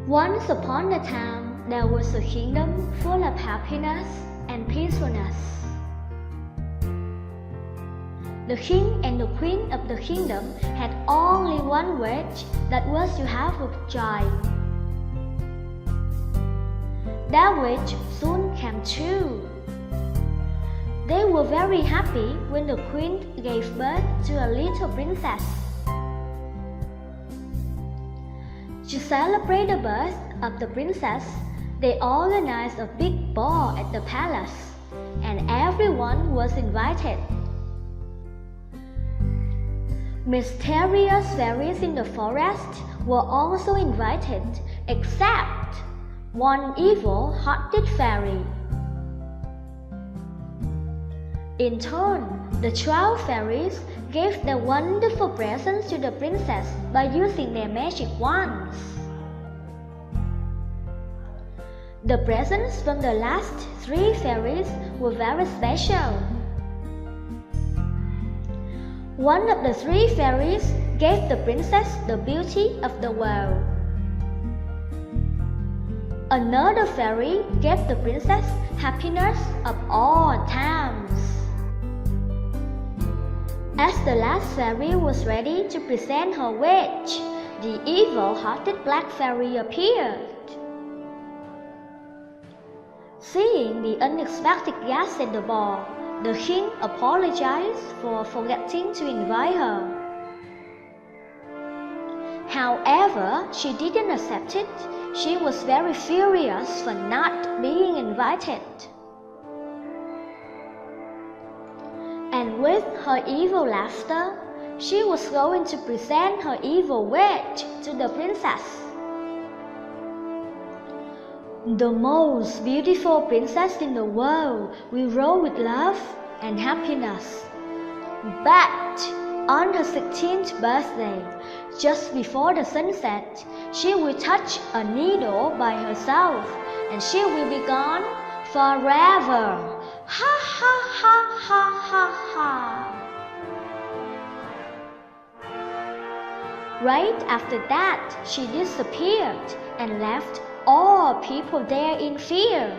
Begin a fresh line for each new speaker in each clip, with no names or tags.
Once upon a time, there was a kingdom full of happiness and peacefulness. The king and the queen of the kingdom had only one wish, that was to have a child. That wish soon came true. They were very happy when the queen gave birth to a little princess. To celebrate the birth of the princess, they organized a big ball at the palace, and everyone was invited. Mysterious fairies in the forest were also invited, except one evil-hearted fairy. In turn, the 12 fairies gave their wonderful presents to the princess by using their magic wands. The presents from the last 3 fairies were very special. One of the 3 fairies gave the princess the beauty of the world. Another fairy gave the princess happiness of all times. As the last fairy was ready to present her wish, the evil-hearted black fairy appeared. Seeing the unexpected guest at the ball, the king apologized for forgetting to invite her. However, she didn't accept it. She was very furious for not being invited. And with her evil laughter, she was going to present her evil wish to the princess. The most beautiful princess in the world will rule with love and happiness. But on her 16th birthday, just before the sunset, she will touch a needle by herself, and she will be gone forever. Ha ha ha ha ha ha. Right after that, she disappeared and left all people there in fear.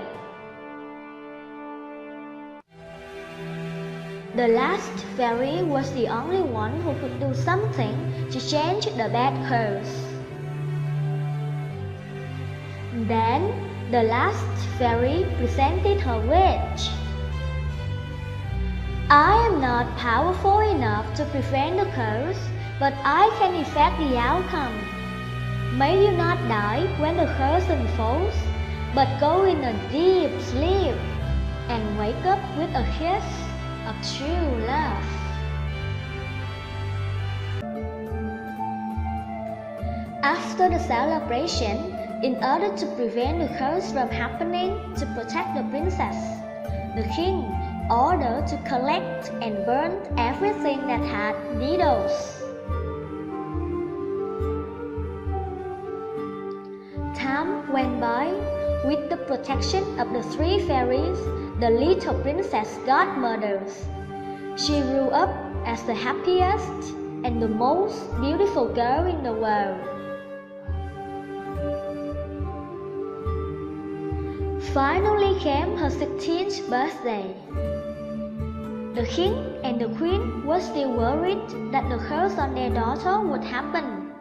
The last fairy was the only one who could do something to change the bad curse. Then, the last fairy presented her wish. I am not powerful enough to prevent the curse, but I can effect the outcome. May you not die when the curse unfolds, but go in a deep sleep and wake up with a kiss of true love. After the celebration, in order to prevent the curse from happening to protect the princess, the king ordered to collect and burn everything that had needles. Time went by. With the protection of the 3 fairies, the little princess got murdered. She grew up as the happiest and the most beautiful girl in the world. Finally came her 16th birthday. The king and the queen were still worried that the curse on their daughter would happen.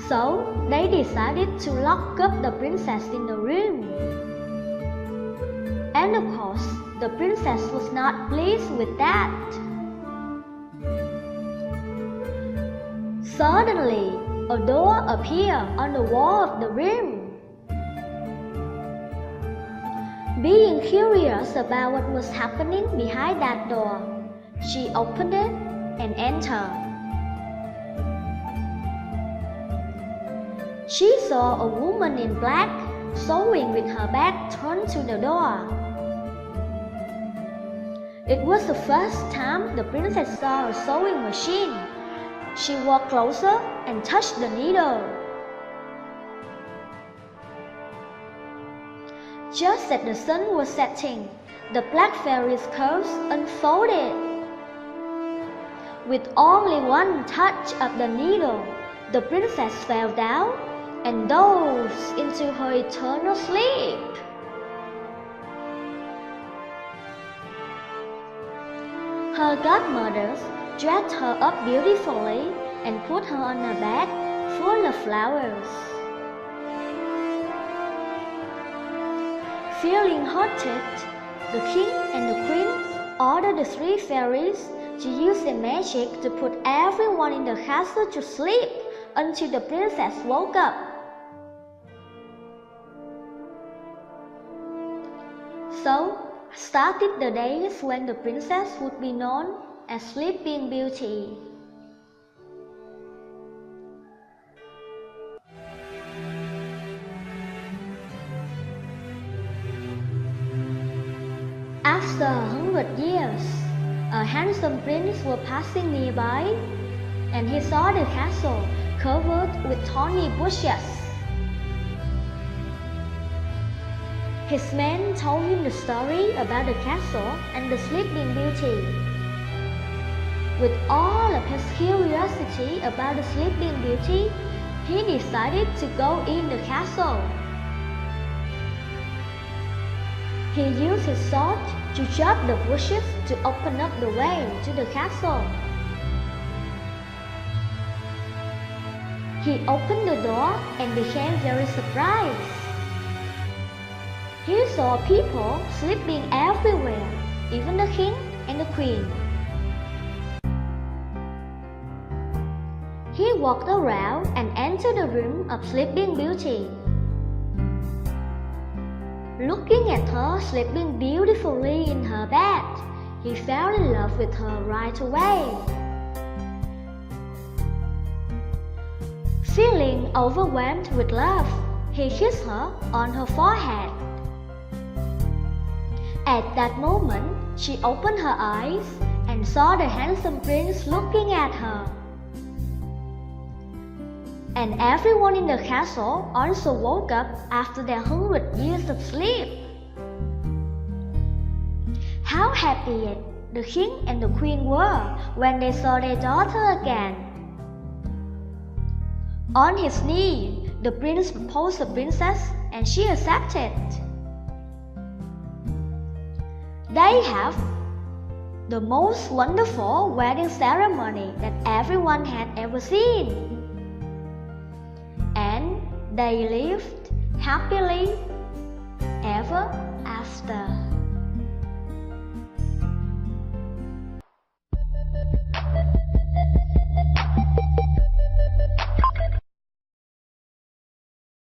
So, they decided to lock up the princess in the room. And of course, the princess was not pleased with that. Suddenly, a door appeared on the wall of the room. Being curious about what was happening behind that door, she opened it and entered. She saw a woman in black sewing with her back turned to the door. It was the first time the princess saw a sewing machine. She walked closer and touched the needle. Just as the sun was setting, the black fairy's curse unfolded. With only one touch of the needle, the princess fell down and dozed into her eternal sleep. Her godmothers dressed her up beautifully and put her on a bed full of flowers. Feeling haunted, the king and the queen ordered the 3 fairies to use their magic to put everyone in the castle to sleep until the princess woke up. So started the days when the princess would be known as Sleeping Beauty. After 100 years, a handsome prince was passing nearby, and he saw the castle covered with thorny bushes. His men told him the story about the castle and the Sleeping Beauty. With all of his curiosity about the Sleeping Beauty, he decided to go in the castle. He used his sword to chop the bushes to open up the way to the castle. He opened the door and became very surprised. He saw people sleeping everywhere, even the king and the queen. He walked around and entered the room of Sleeping Beauty. Looking at her sleeping beautifully in her bed, he fell in love with her right away. Feeling overwhelmed with love, he kissed her on her forehead. At that moment, she opened her eyes and saw the handsome prince looking at her. And everyone in the castle also woke up after their 100 years of sleep. How happy the king and the queen were when they saw their daughter again. On his knee, the prince proposed the princess and she accepted. They have the most wonderful wedding ceremony that everyone had ever seen. And they lived happily ever after.